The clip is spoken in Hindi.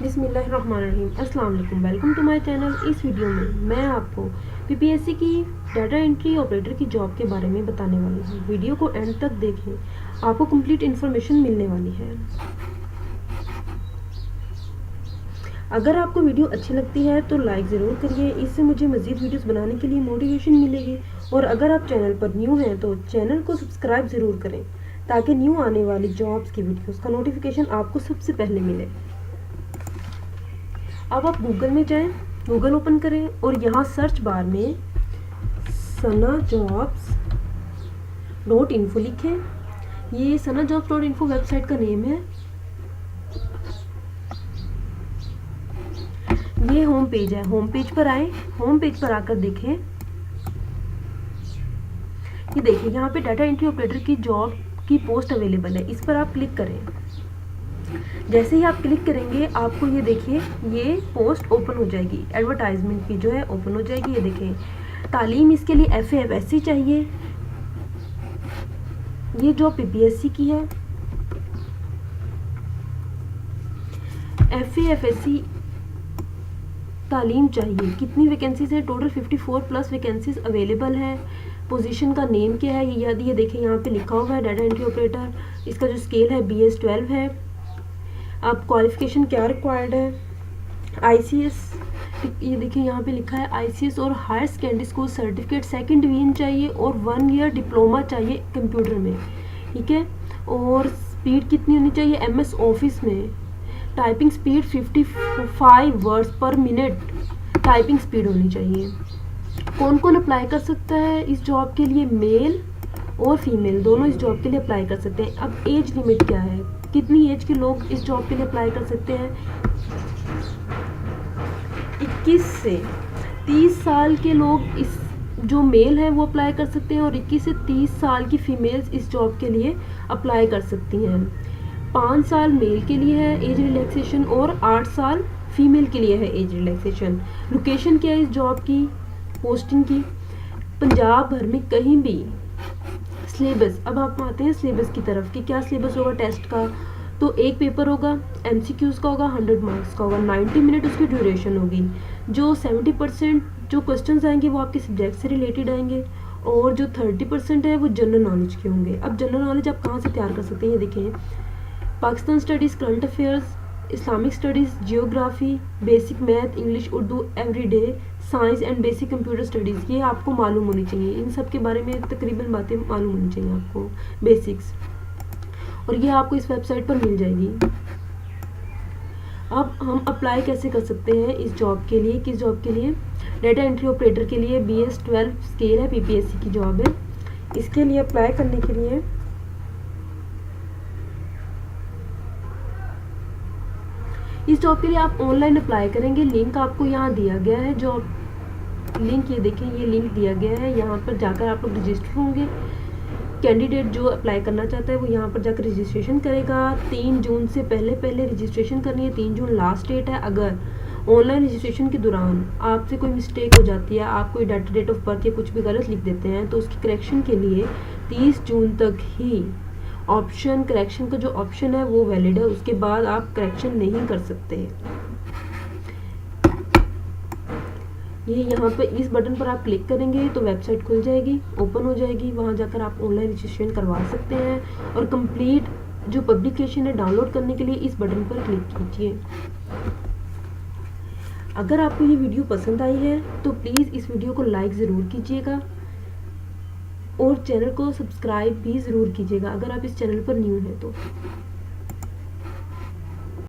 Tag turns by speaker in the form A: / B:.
A: बिस्मिल्लाहिर्रहमानिर्रहीम। अस्सलाम वालेकुम, वेलकम टू माय चैनल। इस वीडियो में मैं आपको पीपीएससी की डाटा एंट्री ऑपरेटर की जॉब के बारे में बताने वाली हूँ। वीडियो को एंड तक देखें, आपको कंप्लीट इन्फॉर्मेशन मिलने वाली है। अगर आपको वीडियो अच्छी लगती है तो लाइक ज़रूर करिए, इससे मुझे मज़ीद वीडियोस बनाने के लिए मोटिवेशन मिलेगी। और अगर आप चैनल पर न्यू हैं तो चैनल को सब्सक्राइब ज़रूर करें ताकि न्यू आने वाली जॉब्स की वीडियोस का नोटिफिकेशन आपको सबसे पहले मिले। अब आप गूगल में जाएं, गूगल ओपन करें और यहाँ सर्च बार में sanajobs.info लिखें। ये sanajobs.info वेबसाइट का नेम है। ये होम पेज है। होम पेज पर आए, होम पेज पर आकर देखें। ये देखिए, यहाँ पे डाटा एंट्री ऑपरेटर की जॉब की पोस्ट अवेलेबल है। इस पर आप क्लिक करें। जैसे ही आप क्लिक करेंगे आपको ये देखिए, ये पोस्ट ओपन हो जाएगी। एडवर्टाइजमेंट की जो है ओपन हो जाएगी। ये देखें, तालीम इसके लिए FA-FSC चाहिए। ये जॉब पीपीएससी की है। FA-FSC तालीम चाहिए। कितनी वैकेंसीज है? टोटल 54+ वैकेंसीज अवेलेबल है। पोजीशन का नेम क्या है ये देखें, यहाँ पे लिखा हुआ है डाटा एंट्री ऑपरेटर। इसका जो स्केल है BS-12 है। अब क्वालिफिकेशन क्या रिक्वायर्ड है? ICS, ये देखिए यहाँ पे लिखा है ICS और higher secondary school certificate 2nd division चाहिए और 1 ईयर डिप्लोमा चाहिए कंप्यूटर में, ठीक है। और स्पीड कितनी होनी चाहिए? MS ऑफिस में टाइपिंग स्पीड 55 वर्ड्स पर मिनट टाइपिंग स्पीड होनी चाहिए। कौन कौन अप्लाई कर सकता है इस जॉब के लिए? मेल और फीमेल दोनों इस जॉब के लिए अप्लाई कर सकते हैं। अब एज लिमिट क्या है? कितनी एज के लोग इस जॉब के लिए अप्लाई कर सकते हैं? 21 से 30 साल के लोग इस जो मेल है वो अप्लाई कर सकते हैं और 21 से 30 साल की फीमेल्स इस जॉब के लिए अप्लाई कर सकती हैं। 5 साल मेल के लिए है एज रिलैक्सेशन और 8 साल फीमेल के लिए है एज रिलैक्सेशन। लोकेशन क्या है इस जॉब की पोस्टिंग की? पंजाब भर में कहीं भी। सिलेबस, अब आप आते हैं सिलेबस की तरफ कि क्या सिलेबस होगा टेस्ट का। तो एक पेपर होगा, MCQs का होगा, 100 मार्क्स का होगा, 90 मिनट उसकी ड्यूरेशन होगी। जो 70% जो क्वेश्चंस आएंगे वो आपके सब्जेक्ट से रिलेटेड आएंगे और जो 30% है वो जनरल नॉलेज के होंगे। अब जनरल नॉलेज आप कहाँ से तैयार कर सकते हैं? ये देखें, Pakistan studies, current affairs, Islamic studies, geography, basic math, English, Urdu, everyday, science and basic computer studies, ये आपको मालूम होनी चाहिए। इन सब के बारे में तकरीबन बातें मालूम होनी चाहिए आपको, बेसिक्स, और ये आपको इस वेबसाइट पर मिल जाएगी। अब हम अप्लाई कैसे कर सकते हैं इस जॉब के लिए? किस जॉब के लिए? डाटा एंट्री ऑपरेटर के लिए BS-12 स्केल है, पीपीएससी की जॉब है। इसके लिए अप्लाई करने के लिए इस जॉब के लिए आप ऑनलाइन अप्लाई करेंगे। लिंक आपको यहाँ दिया गया है। जॉब लिंक ये देखें, ये लिंक दिया गया है। यहाँ पर जाकर आप लोग रजिस्टर होंगे। कैंडिडेट जो अप्लाई करना चाहता है वो यहाँ पर जाकर रजिस्ट्रेशन करेगा। 3 जून से पहले रजिस्ट्रेशन करनी है। 3 जून लास्ट डेट है। अगर ऑनलाइन रजिस्ट्रेशन के दौरान आपसे कोई मिस्टेक हो जाती है, आप कोई डाटा, डेट ऑफ बर्थ या कुछ भी गलत लिख देते हैं, तो उसकी करेक्शन के लिए 30 जून तक ही ऑप्शन, करेक्शन का जो ऑप्शन है वो वैलिड है। उसके बाद आप करेक्शन नहीं कर सकते। ये यहाँ पे इस बटन पर आप क्लिक करेंगे तो वेबसाइट खुल जाएगी, ओपन हो जाएगी। वहाँ जाकर आप ऑनलाइन रजिस्ट्रेशन करवा सकते हैं और कंप्लीट जो पब्लिकेशन है डाउनलोड करने के लिए इस बटन पर क्लिक कीजिए। अगर आपको ये वीडियो पसंद आई है तो प्लीज़ इस वीडियो को लाइक ज़रूर कीजिएगा और चैनल को सब्सक्राइब भी ज़रूर कीजिएगा अगर आप इस चैनल पर न्यू हैं तो।